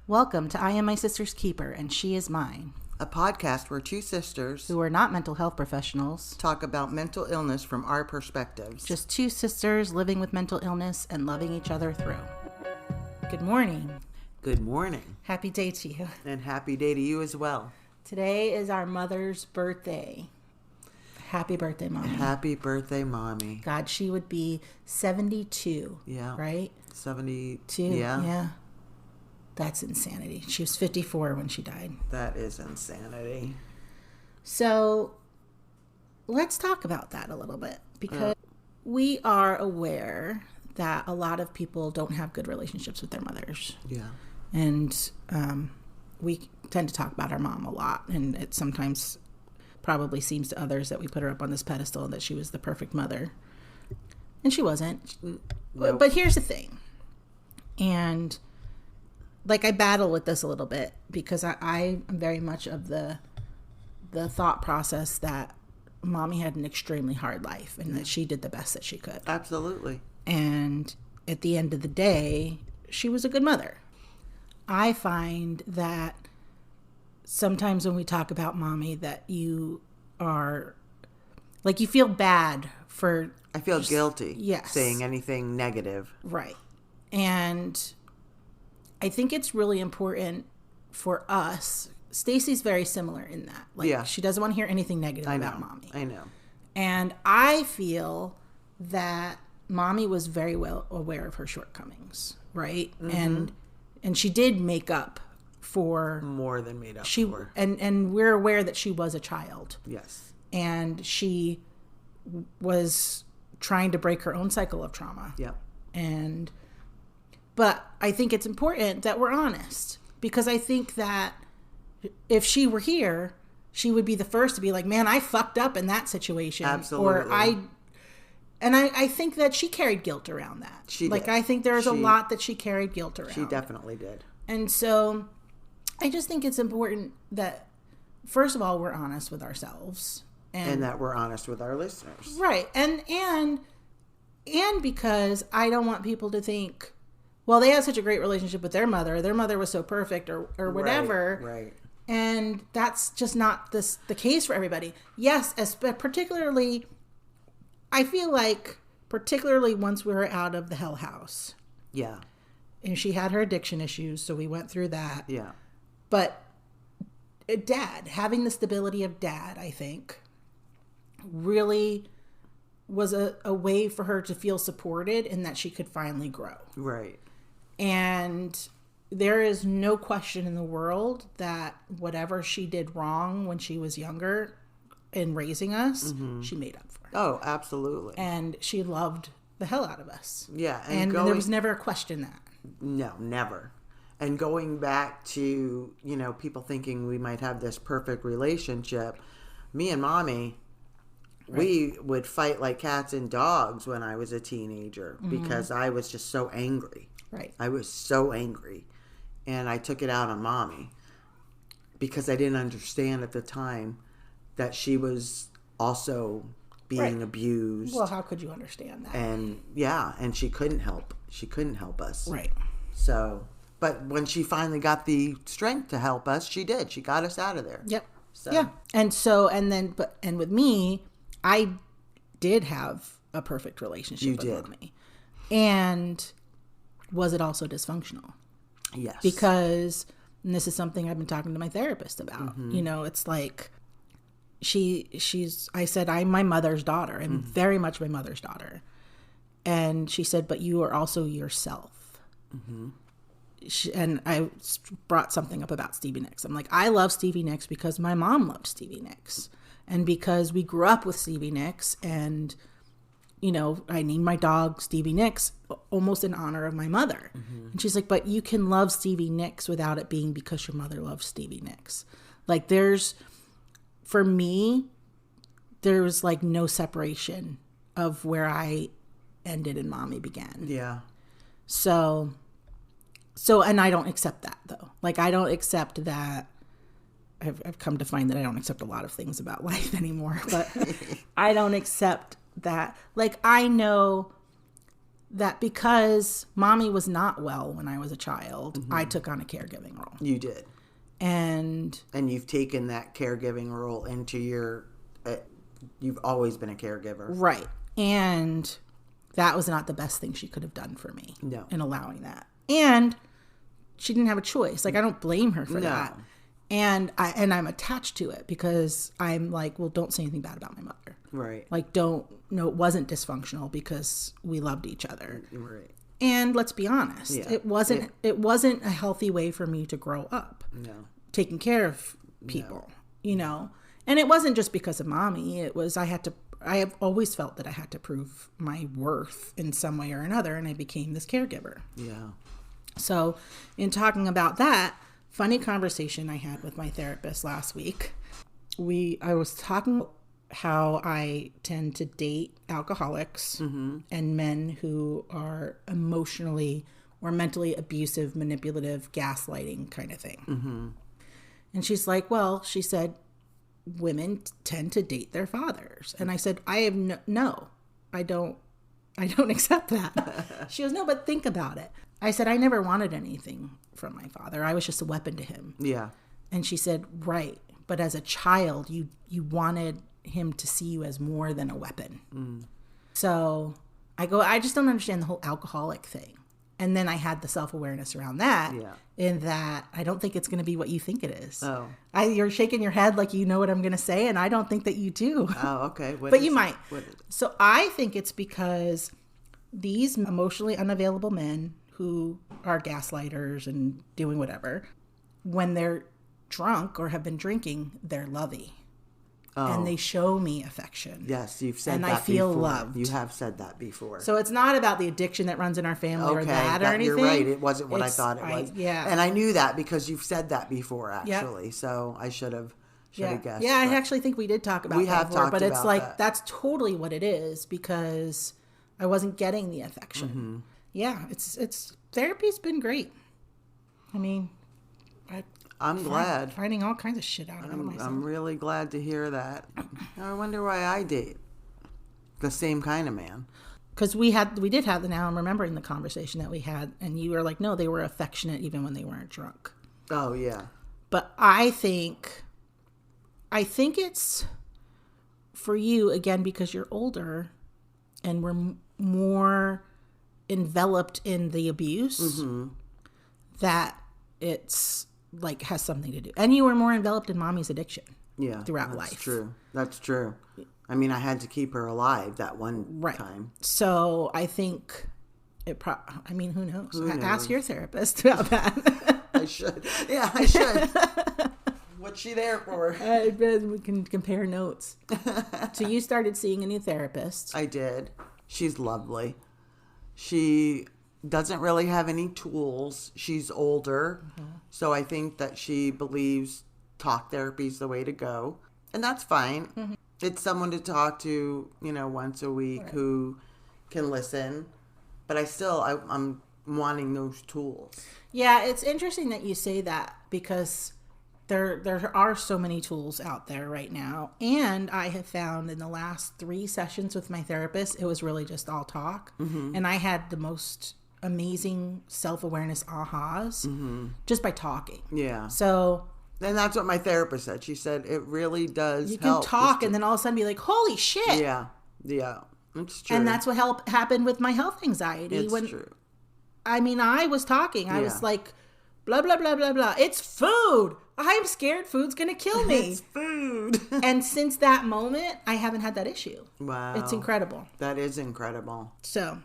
Welcome to I Am My Sister's Keeper and She Is Mine, a podcast where two sisters who are not mental health professionals talk about mental illness from our perspectives. Just two sisters living with mental illness and loving each other through. Good morning. Good morning. Happy day to you. And happy day to you as well. Today is our mother's birthday. Happy birthday, Mommy. Happy birthday, Mommy. God, she would be 72. Yeah. Right? 72. Yeah. That's insanity. She was 54 when she died. That is insanity. So let's talk about that a little bit, because we are aware that a lot of people don't have good relationships with their mothers. Yeah. And we tend to talk about our mom a lot, and it sometimes probably seems to others that we put her up on this pedestal and that she was the perfect mother. And she wasn't. Nope. But here's the thing. And I battle with this a little bit, because I am very much of the thought process that Mommy had an extremely hard life and that she did the best that she could. Absolutely. And at the end of the day, she was a good mother. I find that sometimes when we talk about Mommy, that you are, you feel bad for... I feel guilty. Yes. Saying anything negative. Right. And I think it's really important for us. Stacy's very similar in that. She doesn't want to hear anything negative about Mommy. I know. And I feel that Mommy was very well aware of her shortcomings, right? Mm-hmm. And she did make up for... More than made up for. And we're aware that she was a child. Yes. And she was trying to break her own cycle of trauma. Yep. But I think it's important that we're honest, because I think that if she were here, she would be the first to be like, man, I fucked up in that situation. Absolutely. I think that she carried guilt around that. She did. I think there's a lot that she carried guilt around. She definitely did. And so I just think it's important that, first of all, we're honest with ourselves. And that we're honest with our listeners. Right. And because I don't want people to think, well, they had such a great relationship with their mother was so perfect or whatever. Right. And that's just not the case for everybody. Yes, particularly, I feel like, particularly once we were out of the hell house. Yeah. And she had her addiction issues, so we went through that. Yeah. But having the stability of Dad, I think, really was a way for her to feel supported and that she could finally grow. Right. And there is no question in the world that whatever she did wrong when she was younger in raising us, she made up for it. Oh, absolutely. And she loved the hell out of us. Yeah. And there was never a question that. No, never. And going back to, people thinking we might have this perfect relationship, me and Mommy, we would fight like cats and dogs when I was a teenager because I was just so angry. Right. I was so angry. And I took it out on Mommy because I didn't understand at the time that she was also being abused. Well, how could you understand that? And she couldn't help. She couldn't help us. Right. So, but when she finally got the strength to help us, she did. She got us out of there. Yep. So. Yeah. And with me, I did have a perfect relationship with Mommy. And was it also dysfunctional? Yes. Because, and this is something I've been talking to my therapist about, it's like, I said, I'm my mother's daughter. I'm very much my mother's daughter. And she said, but you are also yourself. Mm-hmm. And I brought something up about Stevie Nicks. I'm like, I love Stevie Nicks because my mom loved Stevie Nicks. And because we grew up with Stevie Nicks, and, I named my dog Stevie Nicks almost in honor of my mother. Mm-hmm. And she's like, but you can love Stevie Nicks without it being because your mother loves Stevie Nicks. For me, there was no separation of where I ended and Mommy began. Yeah. So, and I don't accept that though. I don't accept that. I've come to find that I don't accept a lot of things about life anymore, but I don't accept that. I know that because mommy was not well when I was a child, I took on a caregiving role. You did. And you've taken that caregiving role into your, you've always been a caregiver. Right. And that was not the best thing she could have done for me. No. In allowing that. And she didn't have a choice. Like, I don't blame her for that. And I'm attached to it because I'm like, well, don't say anything bad about my mother. Right. Like, no, it wasn't dysfunctional because we loved each other. Right. And let's be honest, it wasn't a healthy way for me to grow up. No. Taking care of people, you know. And it wasn't just because of mommy. It was I have always felt that I had to prove my worth in some way or another, and I became this caregiver. Yeah. So, in talking about that, funny conversation I had with my therapist last week. I was talking about how I tend to date alcoholics and men who are emotionally or mentally abusive, manipulative, gaslighting kind of thing. And she's like, well, she said, women tend to date their fathers. And I said, I have no, I don't accept that. She goes, no, but think about it. I said, I never wanted anything from my father. I was just a weapon to him. Yeah. And she said, right. But as a child, you wanted him to see you as more than a weapon. So I go, I just don't understand the whole alcoholic thing. And then I had the self-awareness around that, in that I don't think it's going to be what you think it is. Oh. You're shaking your head like you know what I'm going to say, and I don't think that you do. Oh, okay. But you might. So I think it's because these emotionally unavailable men who are gaslighters and doing whatever, when they're drunk or have been drinking, they're lovey. And they show me affection. Yes, you've said and that before. And I feel loved. You have said that before. So it's not about the addiction that runs in our family or that or anything. You're right. It wasn't what I thought it was. Yeah. And I knew that because you've said that before, actually. Yep. So I should have guessed. Yeah, I actually think we did talk about that before. But it's like, that's totally what it is because I wasn't getting the affection. Yeah, it's therapy's been great. I mean, I'm glad. Finding all kinds of shit out about myself. I'm really glad to hear that. I wonder why I date the same kind of man. Because we did have, now I'm remembering the conversation that we had, and you were like, no, they were affectionate even when they weren't drunk. Oh, yeah. But I think it's for you, again, because you're older and we're more enveloped in the abuse, that it's like has something to do. And you were more enveloped in mommy's addiction throughout life. That's true. I mean, I had to keep her alive that one time. So I think I mean, who knows? Ask your therapist about that. I should. Yeah, I should. What's she there for? We can compare notes. So you started seeing a new therapist. I did. She's lovely. She doesn't really have any tools. She's older. So I think that she believes talk therapy is the way to go. And that's fine. It's someone to talk to, once a week who can listen. But I'm wanting those tools. Yeah, it's interesting that you say that because there are so many tools out there right now. And I have found in the last 3 sessions with my therapist, it was really just all talk. And I had the most amazing self-awareness ahas just by talking. Yeah. So... And that's what my therapist said. She said it really does help. You can talk and then all of a sudden be like, holy shit. Yeah. Yeah. It's true. And that's what happened with my health anxiety. It's true. I mean, I was talking. I was like, blah, blah, blah, blah, blah. It's food. I'm scared food's going to kill me. It's food. And since that moment, I haven't had that issue. Wow. It's incredible. That is incredible. So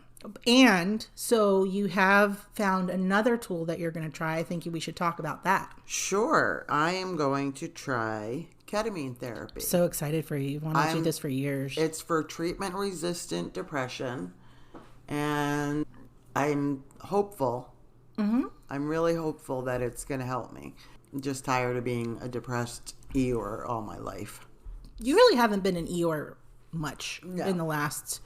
you have found another tool that you're going to try. I think we should talk about that. Sure. I am going to try ketamine therapy. So excited for you. You've wanted to do this for years. It's for treatment-resistant depression. And I'm hopeful. I'm really hopeful that it's going to help me. I'm just tired of being a depressed Eeyore all my life. You really haven't been an Eeyore much in the last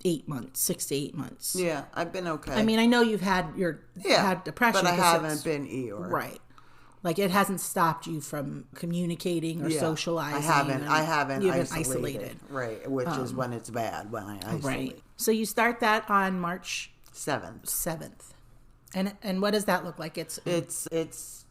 8 months, 6 to 8 months. Yeah, I've been okay. I mean, I know you've had had depression, but I haven't been Eeyore. Right. Like it hasn't stopped you from communicating or socializing. I haven't You've been isolated. Right, which is when it's bad, when I isolate. Right. So you start that on March 7th. And what does that look like? It's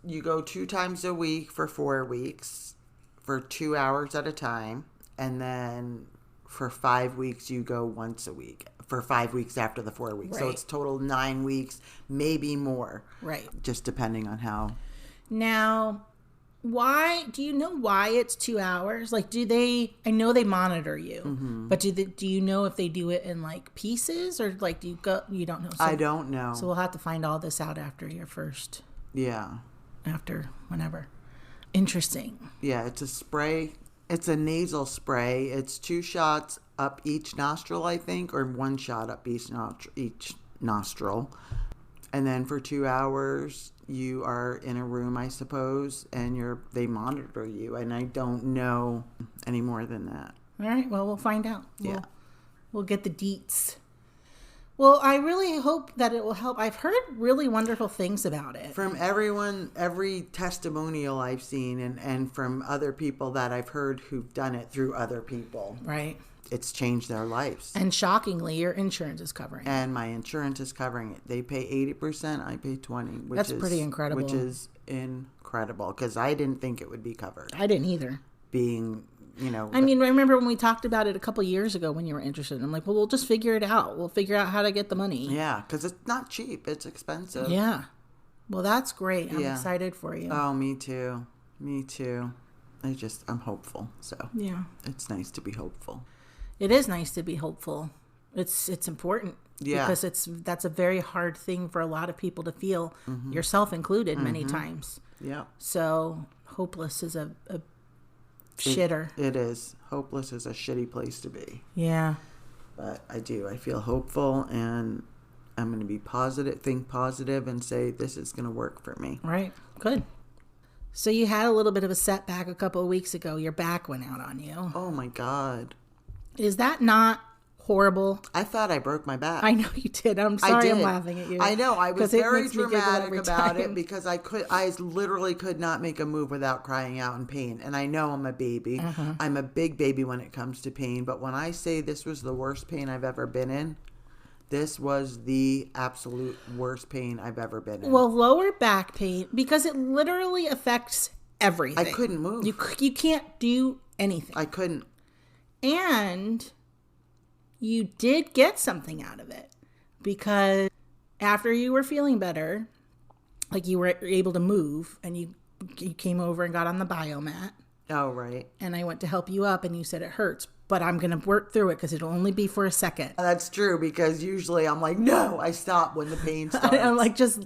you go 2 times a week for 4 weeks for 2 hours at a time, and then for 5 weeks you go once a week for 5 weeks after the 4 weeks. Right. So it's total 9 weeks, maybe more. Right. Just depending on how. Now, do you know why it's 2 hours? Like, I know they monitor you, but do you know if they do it in like pieces or like you don't know? So, I don't know. So we'll have to find all this out after your first. Yeah. After whenever. Interesting. Yeah, it's a spray. It's a nasal spray. It's 2 shots up each nostril, I think, or 1 shot up each nostril. And then for 2 hours, you are in a room, I suppose, and they monitor you. And I don't know any more than that. All right. Well, we'll find out. Yeah. We'll get the deets. Well, I really hope that it will help. I've heard really wonderful things about it. From everyone, every testimonial I've seen and from other people that I've heard who've done it through other people. Right. It's changed their lives. And shockingly, your insurance is covering it. And my insurance is covering it. They pay 80%, I pay 20%. That's pretty incredible. Which is incredible because I didn't think it would be covered. I didn't either. Being, I remember when we talked about it a couple years ago when you were interested. I'm like, well, we'll just figure it out. We'll figure out how to get the money. Yeah, because it's not cheap. It's expensive. Yeah. Well, that's great. I'm excited for you. Oh, me too. Me too. I'm hopeful. So yeah, it's nice to be hopeful. It is nice to be hopeful. It's important. Yeah. Because that's a very hard thing for a lot of people to feel, yourself included, many times. Yeah. So hopeless is a shitter. It is. Hopeless is a shitty place to be. Yeah. But I feel hopeful, and I'm going to be positive, think positive, and say this is going to work for me. Right. Good. So you had a little bit of a setback a couple of weeks ago. Your back went out on you. Oh my God. Is that not horrible? I thought I broke my back. I know you did. I'm sorry I'm laughing at you. I know. I was very dramatic about it because I literally could not make a move without crying out in pain. And I know I'm a baby. I'm a big baby when it comes to pain. But when I say this was the worst pain I've ever been in, this was the absolute worst pain I've ever been in. Well, lower back pain, because it literally affects everything. I couldn't move. You can't do anything. I couldn't. And you did get something out of it, because after you were feeling better, like you were able to move, and you came over and got on the biomat. Oh, right. And I went to help you up, and you said it hurts, but I'm going to work through it because it'll only be for a second. That's true, because usually I'm like, no, I stop when the pain starts. I'm like, just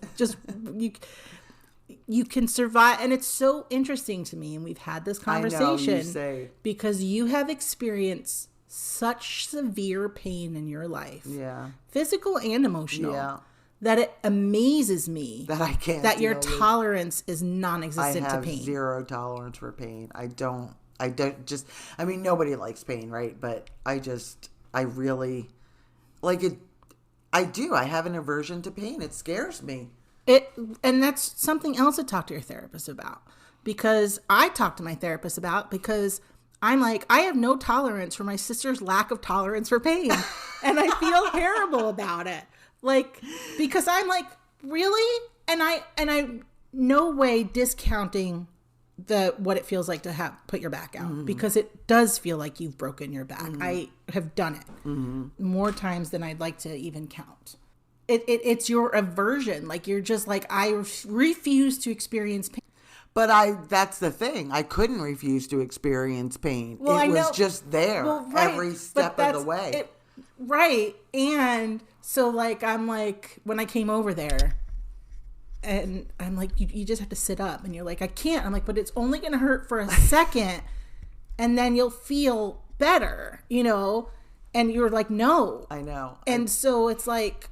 you can survive. And it's so interesting to me, and we've had this conversation, I know, you say. Because you have experienced such severe pain in your life, physical and emotional, that it amazes me that I can't that your tolerance is non-existent to pain. I have zero tolerance for pain. I mean, nobody likes pain, right? But I really like it. I do. I have an aversion to pain. It scares me. And that's something else to talk to your therapist about, because I talk to my therapist about, because I'm like, I have no tolerance for my sister's lack of tolerance for pain. And I feel terrible about it. Like, because I'm like, really? And I no way discounting what it feels like to put your back out, because it does feel like you've broken your back. I have done it more times than I'd like to even count. It's your aversion. Like, you're just like, I refuse to experience pain. But that's the thing. I couldn't refuse to experience pain. Well, it was just there every step of the way. Right. And so, like, I'm like, when I came over there, and I'm like, you just have to sit up. And you're like, I can't. I'm like, but it's only going to hurt for a second, and then you'll feel better, And you're like, no. I know. And so it's like,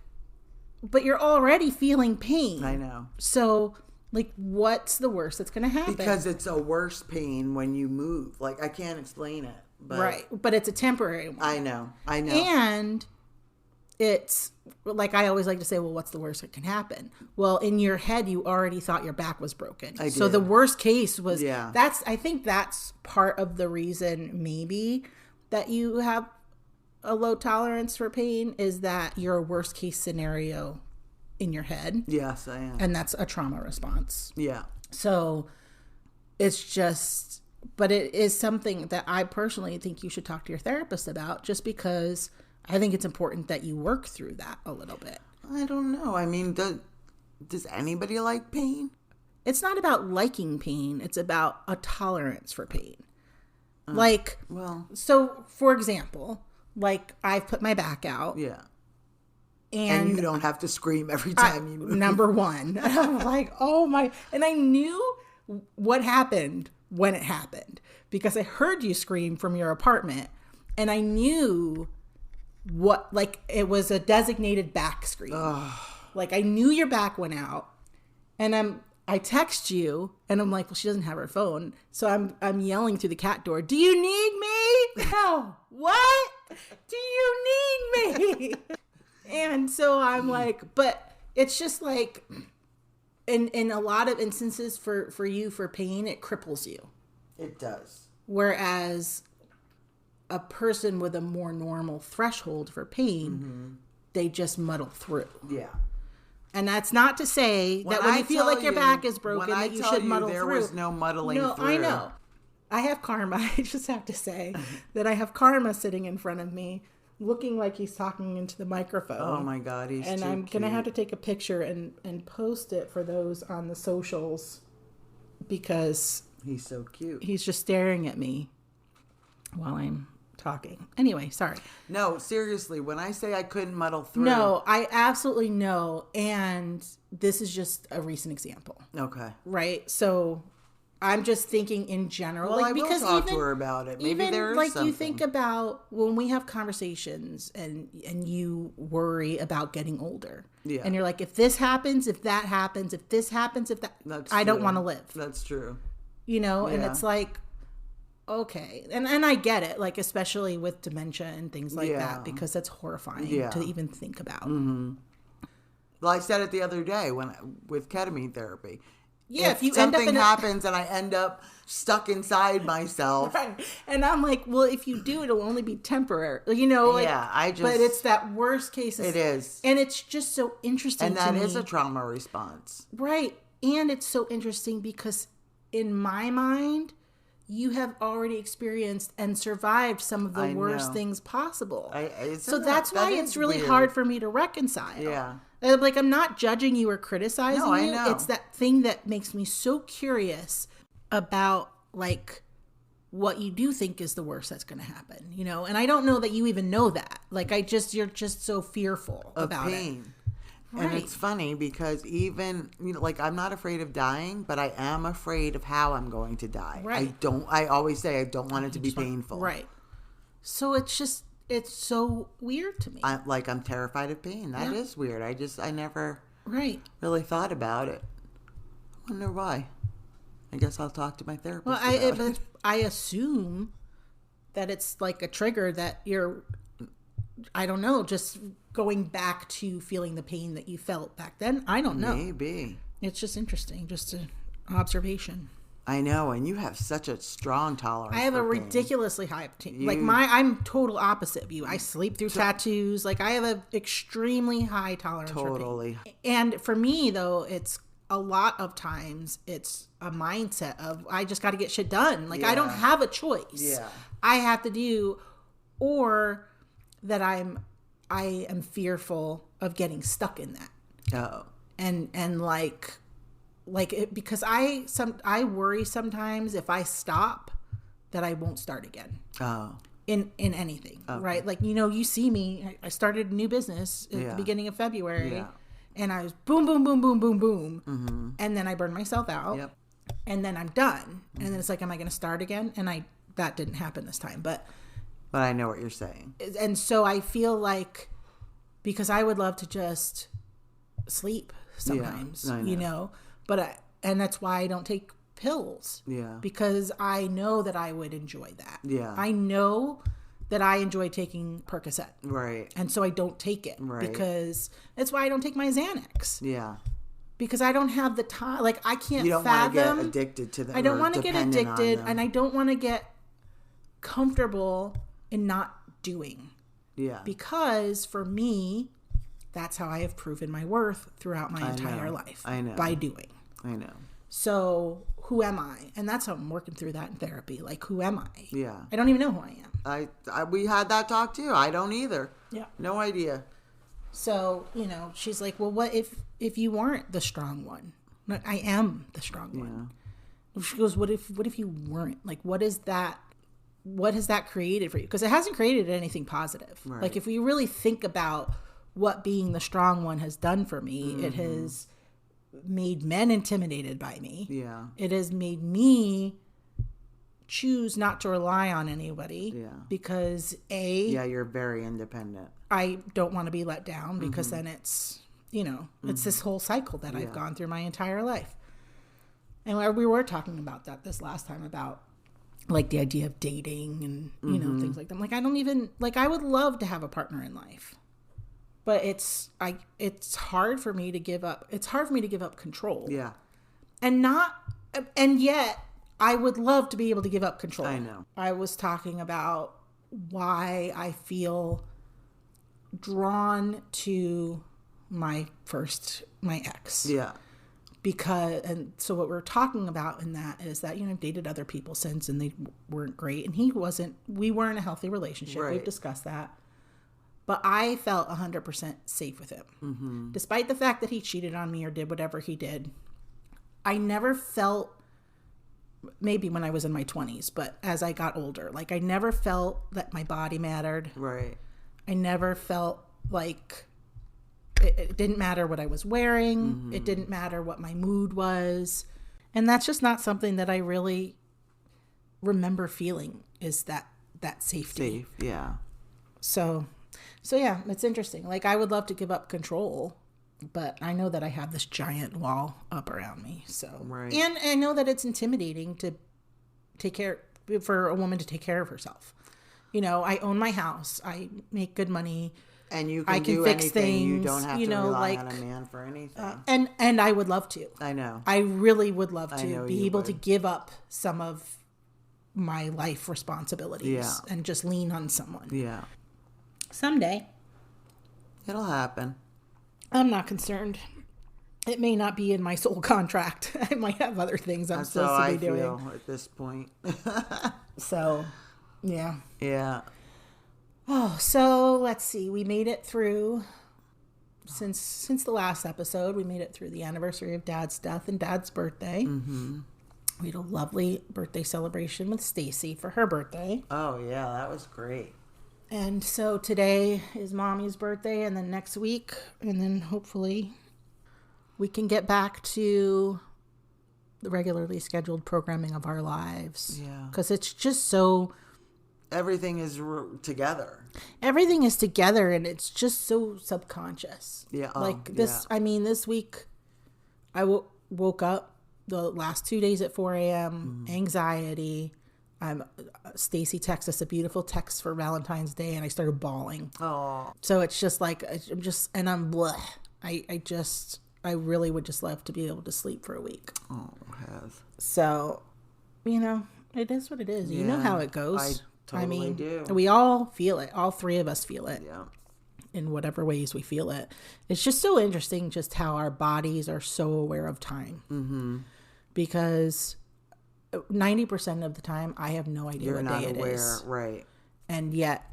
but you're already feeling pain. I know. So, like, what's the worst that's going to happen? Because it's a worse pain when you move. Like, I can't explain it. But right. But it's a temporary one. I know. And it's like, I always like to say, well, what's the worst that can happen? Well, in your head, you already thought your back was broken. I did. So the worst case was, Yeah. I think that's part of the reason maybe that you have a low tolerance for pain, is that your worst case scenario in your head. Yes, I am. And that's a trauma response. Yeah. So it's just, but it is something that I personally think you should talk to your therapist about, just because I think it's important that you work through that a little bit. I don't know. I mean, does anybody like pain? It's not about liking pain. It's about a tolerance for pain. So for example, like, I've put my back out. Yeah. And you don't have to scream every time you move. Number one. I'm like, oh my. And I knew what happened when it happened, because I heard you scream from your apartment, and I knew what, like, it was a designated back scream. Like, I knew your back went out, and I text you, and I'm like, well, she doesn't have her phone. So I'm yelling through the cat door, do you need me? No. What? Do you need me? And so I'm like, but it's just like, in a lot of instances for you, for pain, it cripples you. It does. Whereas a person with a more normal threshold for pain, they just muddle through. Yeah. And that's not to say that when you feel like your back is broken, that you should muddle through. There was no muddling through. No, I know. I have karma. I just have to say that I have karma sitting in front of me, looking like he's talking into the microphone. Oh my God, he's and too I'm cute. gonna have to take a picture and post it for those on the socials, because he's so cute. He's just staring at me while I'm talking. Anyway, sorry. No, seriously, when I say I couldn't muddle through. No, I absolutely know. And this is just a recent example. Okay. Right? So I'm just thinking in general. Well, like, I will because talk even, to her about it. Maybe even there is like something. You think about when we have conversations and you worry about getting older. Yeah. And you're like, if this happens, if that happens, if this happens, if that, I don't want to live. That's true. You know, Yeah. and it's like, okay. And I get it, like, especially with dementia and things like that, because that's horrifying to even think about. Mm-hmm. Well, I said it the other day with ketamine therapy. Yeah, if you something end up happens and I end up stuck inside myself. Right. And I'm like, well, if you do, it'll only be temporary. You know, like, but it's that worst case. It is. And it's just so interesting and to me. that is a trauma response. Right. And it's so interesting because in my mind, you have already experienced and survived some of the worst things possible. So that's why it's really hard for me to reconcile. Yeah. Like, I'm not judging you or criticizing you. I know. It's that thing that makes me so curious about, like, what you do think is the worst that's going to happen, you know? And I don't know that you even know that. Like, you're just so fearful about pain. It. And it's funny because even, you know, like, I'm not afraid of dying, but I am afraid of how I'm going to die. Right. I always say I don't want it to be painful. Right. So it's so weird to me. I'm terrified of pain. That is weird. I never really thought about it. I wonder why. I guess I'll talk to my therapist. Well, I assume that it's like a trigger that you're, I don't know, just going back to feeling the pain that you felt back then. I don't know. Maybe. It's just interesting, just an observation. I know, and you have such a strong tolerance. I have a pain. ridiculously high pain. Like, I'm total opposite of you. I sleep through tattoos. Like, I have an extremely high tolerance for pain. And for me, though, it's a lot of times it's a mindset of I just got to get shit done. Like, I don't have a choice. Yeah. I have to do, or that I am fearful of getting stuck in that. Oh. And because I worry sometimes if I stop that I won't start again. Oh. In anything, right? Like, you know, you see me, I started a new business at the beginning of February, and I was boom, boom, boom, boom, boom, boom, and then I burned myself out, and then I'm done, and then it's like, am I going to start again? And that didn't happen this time, but I know what you're saying, and so I feel like, because I would love to just sleep sometimes, you know. But and that's why I don't take pills. Yeah. Because I know that I would enjoy that. Yeah. I know that I enjoy taking Percocet. Right. And so I don't take it. Right. Because that's why I don't take my Xanax. Yeah. Because I don't have the time. Like, I can't You don't fathom. want to get addicted to them. I don't want to get addicted, and I don't want to get comfortable in not doing. Yeah. Because for me, that's how I have proven my worth throughout my entire life. I know. By doing. I know. So who am I? And that's how I'm working through that in therapy. Like, who am I? Yeah. I don't even know who I am. We had that talk too. I don't either. Yeah. No idea. So, she's like, well, what if you weren't the strong one? Like, I am the strong one. She goes, what if you weren't? Like, what has that created for you? Because it hasn't created anything positive. Right. Like, if we really think about what being the strong one has done for me, it has made men intimidated by me. Yeah. It has made me choose not to rely on anybody. Yeah. Because Yeah, you're very independent. I don't want to be let down, because then it's, it's this whole cycle that I've gone through my entire life. And we were talking about that this last time, about like the idea of dating and, things like that. I'm like, I don't even, like, I would love to have a partner in life, but it's hard for me to give up. It's hard for me to give up control. Yeah. And yet I would love to be able to give up control. I know. I was talking about why I feel drawn to my ex. Yeah. So what we're talking about in that is that, I've dated other people since, and they weren't great, and we weren't a healthy relationship. Right. We've discussed that. But I felt 100% safe with him. Despite the fact that he cheated on me or did whatever he did, I never felt, maybe when I was in my 20s, but as I got older, like, I never felt that my body mattered. Right. I never felt like it didn't matter what I was wearing. It didn't matter what my mood was. And that's just not something that I really remember feeling, is that safety. Safe, yeah. So yeah, it's interesting. Like, I would love to give up control, but I know that I have this giant wall up around me. So, right. And I know that it's intimidating for a woman to take care of herself. I own my house. I make good money. And you can do fix anything. Things, you don't have to rely like, on a man for anything. And I would love to. I know. I really would love to be able would. to give up some of my life responsibilities and just lean on someone. Yeah. Someday. It'll happen. I'm not concerned. It may not be in my soul contract. I might have other things I'm supposed to be doing. That's how I feel at this point. So, yeah. Yeah. Oh, so let's see. We made it through, since the last episode, we made it through the anniversary of Dad's death and Dad's birthday. Mm-hmm. We had a lovely birthday celebration with Stacy for her birthday. Oh, yeah. That was great. And so today is Mommy's birthday, and then next week, and then hopefully we can get back to the regularly scheduled programming of our lives. Yeah. Because it's just so... Everything is together. Everything is together, and it's just so subconscious. Yeah. Like this, yeah. I mean, this week I woke up the last 2 days at 4 a.m., anxiety. Stacy texted us a beautiful text for Valentine's Day, and I started bawling. Oh. So it's just like, I'm bleh. I really would just love to be able to sleep for a week. Oh, has. So, it is what it is. Yeah, you know how it goes. I mean, do. We all feel it. All three of us feel it. Yeah. In whatever ways we feel it. It's just so interesting just how our bodies are so aware of time. Mm-hmm. Because 90% of the time, I have no idea what day it is. Right. And yet,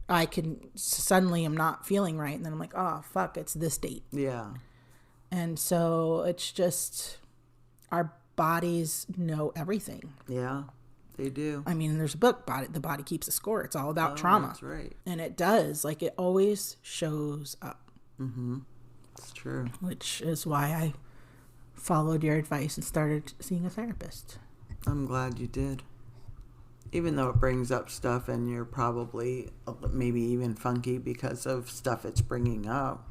I can suddenly am not feeling right. And then I'm like, oh, fuck, it's this date. Yeah. And so it's just, our bodies know everything. Yeah. They do. I mean, there's a book, The Body Keeps a Score. It's all about trauma. That's right. And it does. Like, it always shows up. Mm-hmm. It's true. Which is why I followed your advice and started seeing a therapist. I'm glad you did. Even though it brings up stuff and you're probably maybe even funky because of stuff it's bringing up.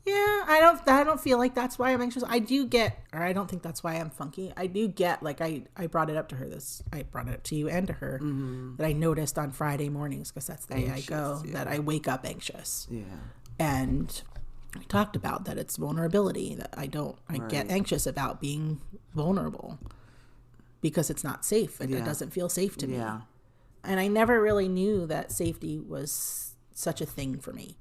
Yeah, I don't feel like that's why I'm anxious. I do get, or I don't think that's why I'm funky. I do get, like, I brought it up to her I brought it up to you and to her, that I noticed on Friday mornings, because that's the day I go, that I wake up anxious. Yeah. And I talked about that it's vulnerability, that I get anxious about being vulnerable because it's not safe. It doesn't feel safe to me. Yeah. And I never really knew that safety was such a thing for me.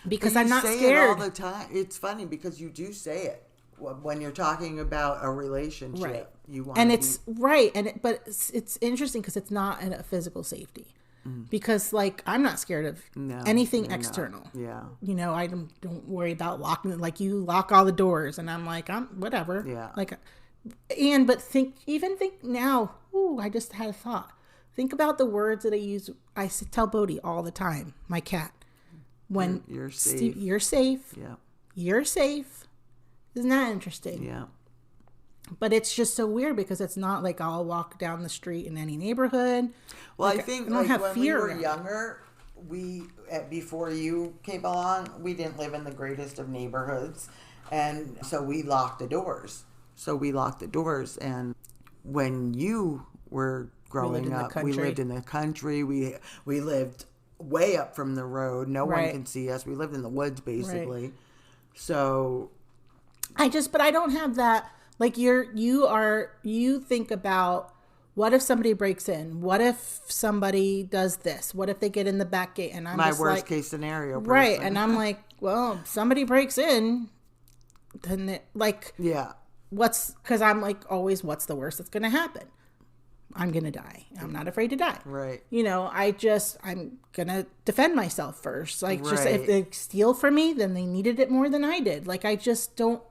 Because I'm not scared. You say it all the time. It's funny because you do say it when you're talking about a relationship. Right. You want, and it's right, but it's interesting because it's not a physical safety. Because, like, I'm not scared of anything external. Not. Yeah. You know, I don't worry about locking. Like, you lock all the doors, and I'm like, I'm whatever. Yeah. Like, but think now. Ooh, I just had a thought. Think about the words that I use. I tell Bodhi all the time, my cat. When you're safe. You're safe. Yeah. You're safe. Isn't that interesting? Yeah. But it's just so weird because it's not like I'll walk down the street in any neighborhood. Well, like, I think I like when we were younger, before you came along, we didn't live in the greatest of neighborhoods, and so we locked the doors. And when you were growing up, we lived in the country. We lived way up from the road. No one can see us. We lived in the woods basically. Right. So but I don't have that. Like you think about, what if somebody breaks in? What if somebody does this? What if they get in the back gate? And I'm my just worst case scenario person. Right. And I'm like, well, if somebody breaks in, then because I'm like always, what's the worst that's going to happen? I'm going to die. I'm not afraid to die. Right. You know, I'm going to defend myself first. Like, just if they steal from me, then they needed it more than I did. Like, I just don't,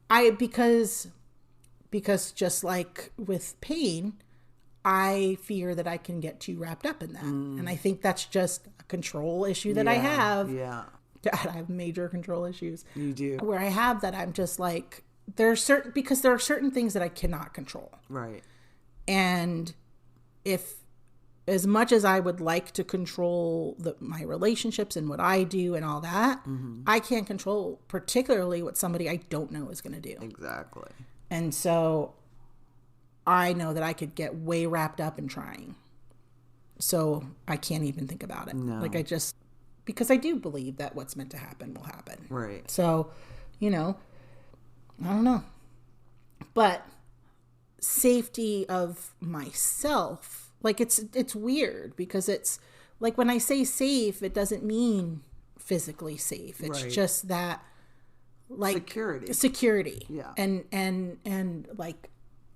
because just like with pain, I fear that I can get too wrapped up in that. And I think that's just a control issue that I have. Yeah. God, I have major control issues. You do. Where I have that, I'm just like, there are certain things that I cannot control. Right. And as much as I would like to control my relationships and what I do and all that, I can't control particularly what somebody I don't know is going to do. Exactly. And so I know that I could get way wrapped up in trying. So I can't even think about it. No. Like because I do believe that what's meant to happen will happen. Right. So, I don't know. But safety of myself, like it's weird because it's like when I say safe, it doesn't mean physically safe. It's just that, like, security. Yeah. And like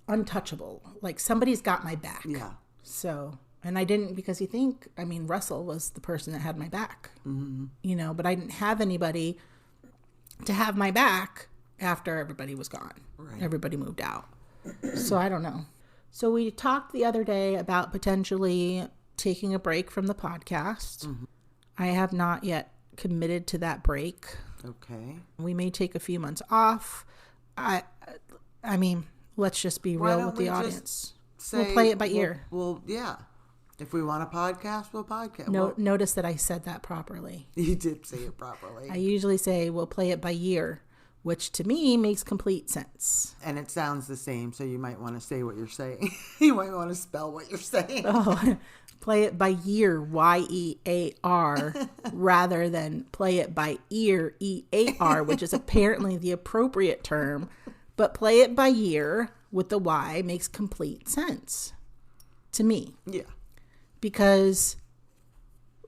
untouchable, like somebody's got my back. Yeah. So, and I didn't, because Russell was the person that had my back, but I didn't have anybody to have my back after everybody was gone. Right. Everybody moved out. So I don't know. So we talked the other day about potentially taking a break from the podcast. I have not yet committed to that break. Okay. We may take a few months off. I mean, let's just be real with the audience. We'll play it by ear. Well, yeah. If we want a podcast, we'll podcast. Notice that I said that properly. You did say it properly. I usually say we'll play it by ear, which to me makes complete sense. And it sounds the same, so you might want to say what you're saying. You might want to spell what you're saying. Oh, play it by year, Y-E-A-R, rather than play it by ear, E-A-R, which is apparently the appropriate term. But play it by year with the Y makes complete sense to me. Yeah. Because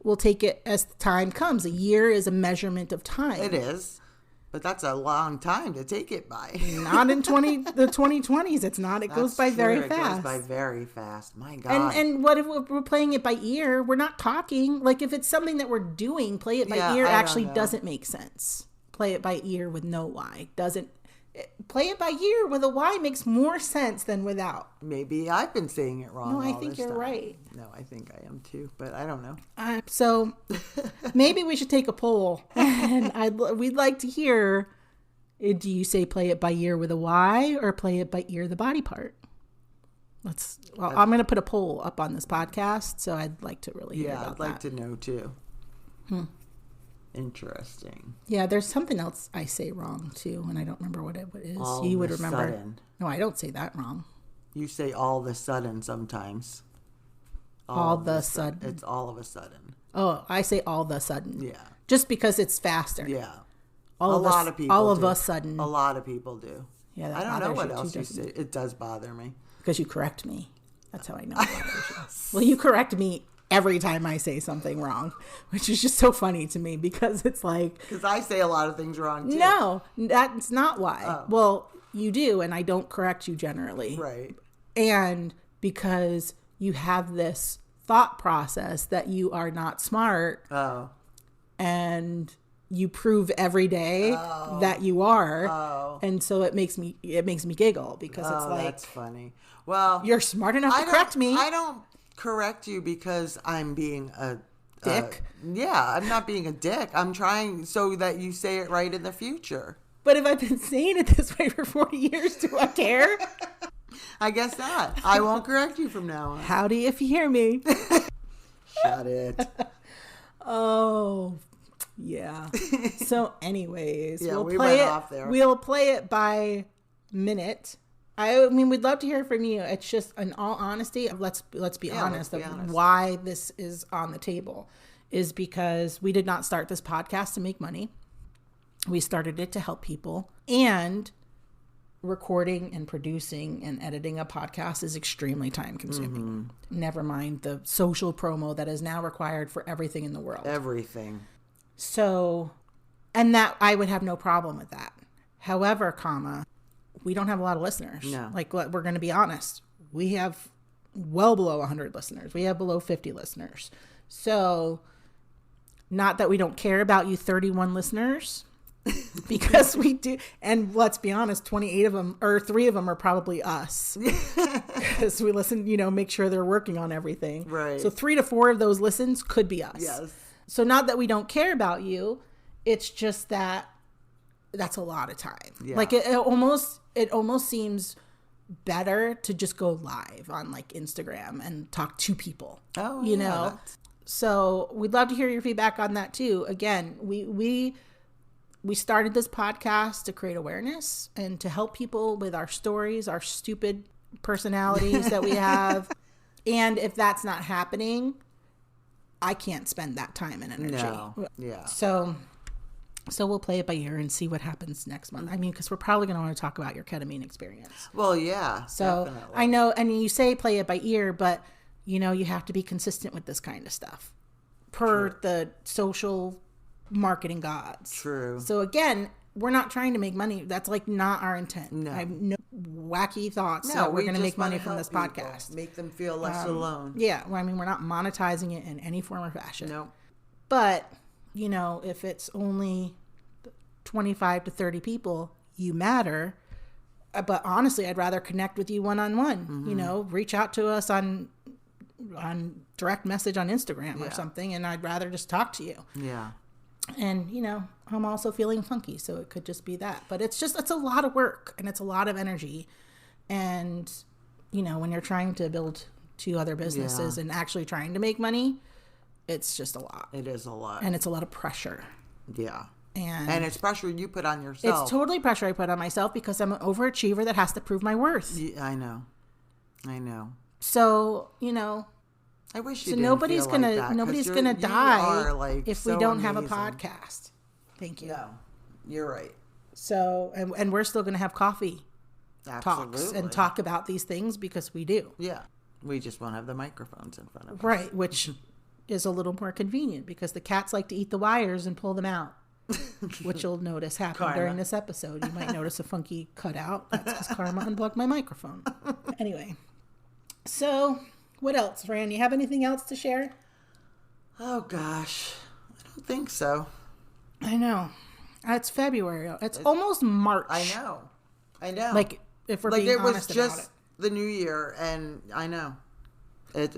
we'll take it as time comes. A year is a measurement of time. It is. But that's a long time to take it by. Not in the 2020s. It's not. It goes by very fast. It goes by very fast. My God. And what if we're playing it by ear? We're not talking. Like, if it's something that we're doing, play it by ear actually doesn't make sense. Play it by ear with no Y doesn't. Play it by ear with a Y makes more sense than without. Maybe I've been saying it wrong. No, I think you're right. No, I think I am too, but I don't know. So maybe we should take a poll, and we'd like to hear. Do you say play it by ear with a Y or play it by ear the body part? I'm going to put a poll up on this podcast, so I'd like to really hear about that. Yeah, I'd like to know too. Interesting. Yeah, there's something else I say wrong too, and I don't remember what it is. All you would of a remember. sudden. No, I don't say that wrong. You say all of a sudden sometimes. All of a sudden. It's all of a sudden. Oh, I say all of a sudden. Yeah. Just because it's faster. Yeah. All a lot of people All do. of a sudden. A lot of people do. Yeah, that I don't know what bothers else you you too, say. It does bother me. because you correct me. That's how I know. It bothers you. Well, you correct me every time I say something wrong, which is just so funny to me because it's like... Because I say a lot of things wrong, too. No, that's not why. Oh. Well, you do, and I don't correct you generally. Right. And because you have this thought process that you are not smart. Oh. And you prove every day that you are. Oh. And so it makes me giggle because it's like... that's funny. Well... You're smart enough to correct me. I don't correct you because I'm being a dick. Yeah, I'm not being a dick. I'm trying so that you say it right in the future. But if I've been saying it this way for 40 years, do I care? I guess not. I won't correct you from now on. Howdy if you hear me. Shut it. Oh, yeah. So anyways, Yeah, we'll we play went it. off there. We'll play it by minute. I mean, we'd love to hear from you. It's just, in all honesty, let's be honest. Why this is on the table is because we did not start this podcast to make money. We started it to help people, and recording and producing and editing a podcast is extremely time consuming. Mm-hmm. Never mind the social promo that is now required for everything in the world. Everything. So, and that I would have no problem with that. However, we don't have a lot of listeners. No. Like, we're going to be honest. We have well below 100 listeners. We have below 50 listeners. So, not that we don't care about you 31 listeners, because we do. And let's be honest, 28 of them, or 3 of them are probably us. Because we listen, make sure they're working on everything. Right. So 3 to 4 of those listens could be us. Yes. So not that we don't care about you. It's just that that's a lot of time. Yeah. Like it almost seems better to just go live on like Instagram and talk to people. Oh, you know? So we'd love to hear your feedback on that too. Again, we started this podcast to create awareness and to help people with our stories, our stupid personalities that we have. And if that's not happening, I can't spend that time and energy. No. Yeah. So we'll play it by ear and see what happens next month. I mean, because we're probably going to want to talk about your ketamine experience. Well, yeah. So definitely. I know, and you say play it by ear, but you have to be consistent with this kind of stuff per the social marketing gods. True. So again, we're not trying to make money. That's like not our intent. No. I have no wacky thoughts that we're going to make money from this podcast. Make them feel less alone. Yeah. Well, I mean, we're not monetizing it in any form or fashion. No. But, if it's only 25 to 30 people, you matter. But honestly, I'd rather connect with you one-on-one. Mm-hmm. Reach out to us on direct message on Instagram or something, and I'd rather just talk to you. Yeah. And, I'm also feeling funky, so it could just be that. But it's a lot of work, and it's a lot of energy. And, when you're trying to build 2 other businesses and actually trying to make money, it's just a lot. It is a lot. And it's a lot of pressure. Yeah. And it's pressure you put on yourself. It's totally pressure I put on myself because I'm an overachiever that has to prove my worth. Yeah, I know. So, I wish so you didn't nobody's feel gonna like that, nobody's 'cause gonna you die are, like, if so we don't have a amazing. podcast. Thank you. No, you're right. So, and we're still gonna have coffee Absolutely. talks and talk about these things because we do. Yeah, we just won't have the microphones in front of us. Right, which is a little more convenient because the cats like to eat the wires and pull them out, which you'll notice happen during this episode. You might notice a funky cutout. That's because Karma unplugged my microphone. Anyway, so what else, Fran? You have anything else to share? Oh gosh, I don't think so. I know. It's February. It's almost March. I know. Like, if we're like being it was honest just about it. the new year, and I know it.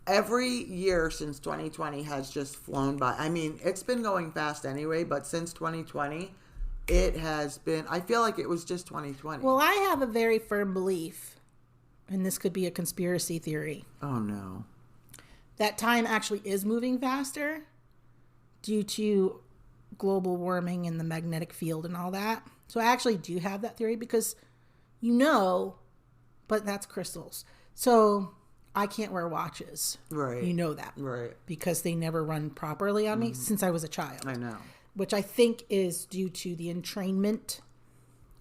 Every year since 2020 has just flown by. I mean, it's been going fast anyway, but since 2020, it has been. I feel like it was just 2020. Well, I have a very firm belief, and this could be a conspiracy theory, oh no. that time actually is moving faster due to global warming and the magnetic field and all that. So I actually do have that theory because, but that's crystals. So I can't wear watches. Right. You know that. Right. Because they never run properly on me since I was a child. I know. Which I think is due to the entrainment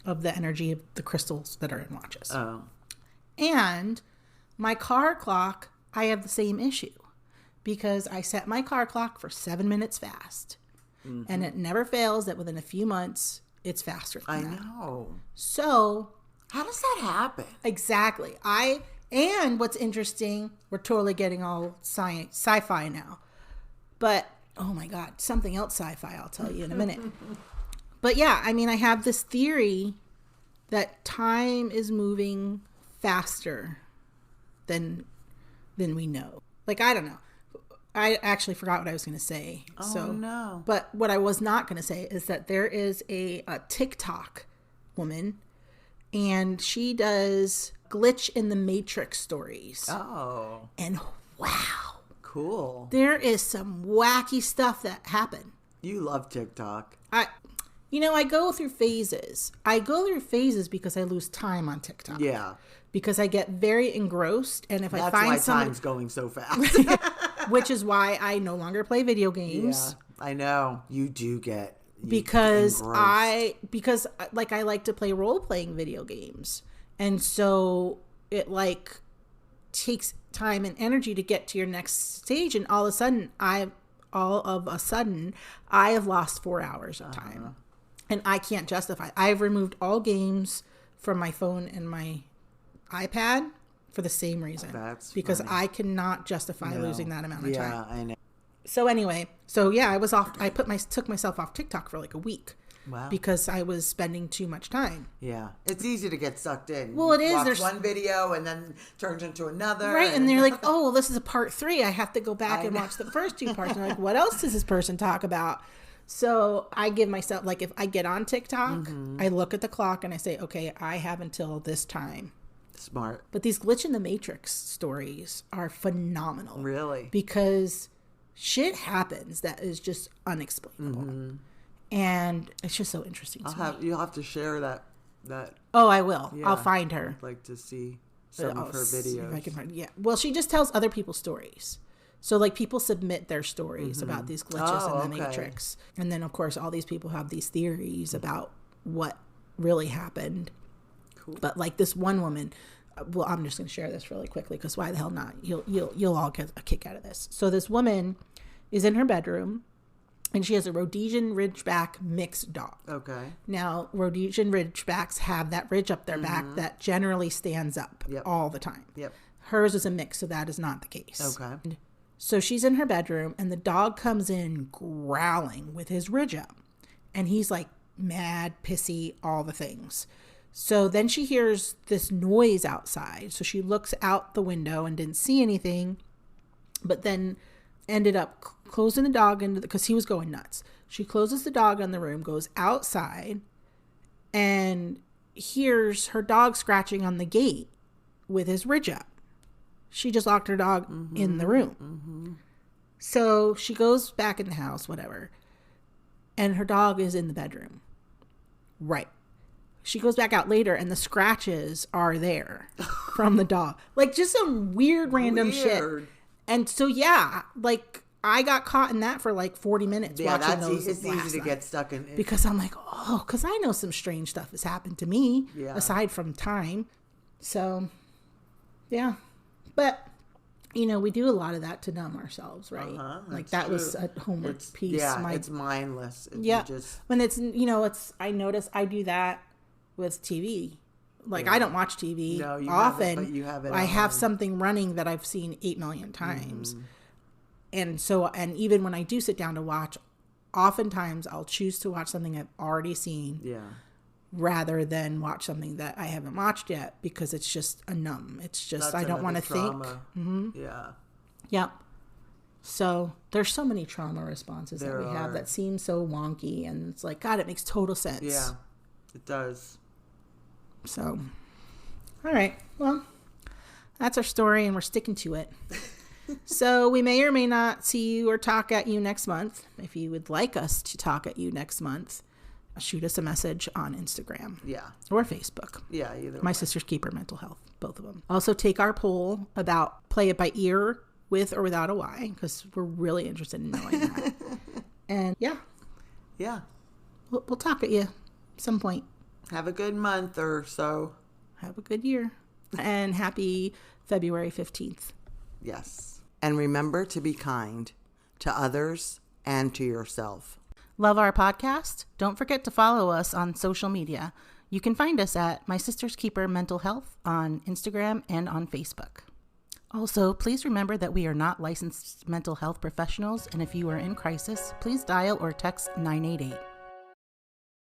of the energy of the crystals that are in watches. Oh. And my car clock, I have the same issue. Because I set my car clock for 7 minutes fast. Mm-hmm. And it never fails that within a few months, it's faster than that. I know. So... how does that happen? Exactly. And what's interesting, we're totally getting all sci-fi now. But, oh my God, something else sci-fi I'll tell you in a minute. But yeah, I mean, I have this theory that time is moving faster than we know. Like, I don't know. I actually forgot what I was going to say. Oh, no. But what I was not going to say is that there is a TikTok woman, and she does glitch in the Matrix stories. Oh. And wow. Cool. There is some wacky stuff that happened. You love TikTok. I go through phases. I go through phases because I lose time on TikTok. Yeah. Because I get very engrossed, and if I find that's why time's going so fast. Which is why I no longer play video games. Yeah, I know. You do get because engrossed. I like to play role-playing video games. And so it takes time and energy to get to your next stage, and all of a sudden I have lost 4 hours of time. And I can't justify. I've removed all games from my phone and my iPad for the same reason. That's because funny. I cannot justify losing that amount of time. Yeah, I know. So anyway, I was off. I took myself off TikTok for like a week. Wow. Because I was spending too much time. Yeah. It's easy to get sucked in. Well, it is. Watch one video and then turns into another. Right. And they're like, oh, well, this is a part 3. I have to go back and watch the first 2 parts. And I'm like, what else does this person talk about? So I give myself, if I get on TikTok, I look at the clock and I say, okay, I have until this time. Smart. But these glitch in the Matrix stories are phenomenal. Really? Because shit happens that is just unexplainable. Mm-hmm. And it's just so interesting to me. You'll have to share that. Oh, I will. Yeah, I'll find her. I'd like to see some of her videos. If I can find, yeah. Well, she just tells other people's stories. So people submit their stories about these glitches in the Matrix. And then, of course, all these people have these theories about what really happened. Cool. But this one woman, well, I'm just going to share this really quickly because why the hell not? You'll all get a kick out of this. So this woman is in her bedroom. And she has a Rhodesian Ridgeback mixed dog. Okay. Now, Rhodesian Ridgebacks have that ridge up their back that generally stands up all the time. Yep. Hers is a mix, so that is not the case. Okay. And so she's in her bedroom, and the dog comes in growling with his ridge up. And he's mad, pissy, all the things. So then she hears this noise outside. So she looks out the window and didn't see anything, but then ended up closing the dog because he was going nuts. She closes the dog in the room, goes outside, and hears her dog scratching on the gate with his ridge up. She just locked her dog in the room. Mm-hmm. So she goes back in the house, whatever, and her dog is in the bedroom. Right. She goes back out later, and the scratches are there from the dog. Just some weird random shit. And so, yeah, I got caught in that for 40 minutes watching those. It's easy to get stuck in. Because I'm because I know some strange stuff has happened to me aside from time. So, yeah. But, we do a lot of that to numb ourselves, right? That true. Was a homework piece. Yeah, it's mindless. When it's, I notice I do that with TV. I don't watch TV often. But you have it. I have something running that I've seen 8 million times. And so, and even when I do sit down to watch, oftentimes I'll choose to watch something I've already seen. Yeah. Rather than watch something that I haven't watched yet because it's just a numb. It's just, I don't want to think. Mm-hmm. Yeah. Yep. So there's so many trauma responses that we have that seem so wonky, and it's God, it makes total sense. Yeah, it does. So, all right. Well, that's our story, and we're sticking to it. So we may or may not see you or talk at you next month. If you would like us to talk at you next month, shoot us a message on Instagram. Yeah. Or Facebook. Yeah, either My way. Sister's Keeper Mental Health, both of them. Also take our poll about play it by ear with or without a Y, because we're really interested in knowing that. And yeah. Yeah. We'll talk at you some point. Have a good month or so. Have a good year. And happy February 15th. Yes. And remember to be kind to others and to yourself. Love our podcast? Don't forget to follow us on social media. You can find us at My Sister's Keeper Mental Health on Instagram and on Facebook. Also, please remember that we are not licensed mental health professionals, and if you are in crisis, please dial or text 988.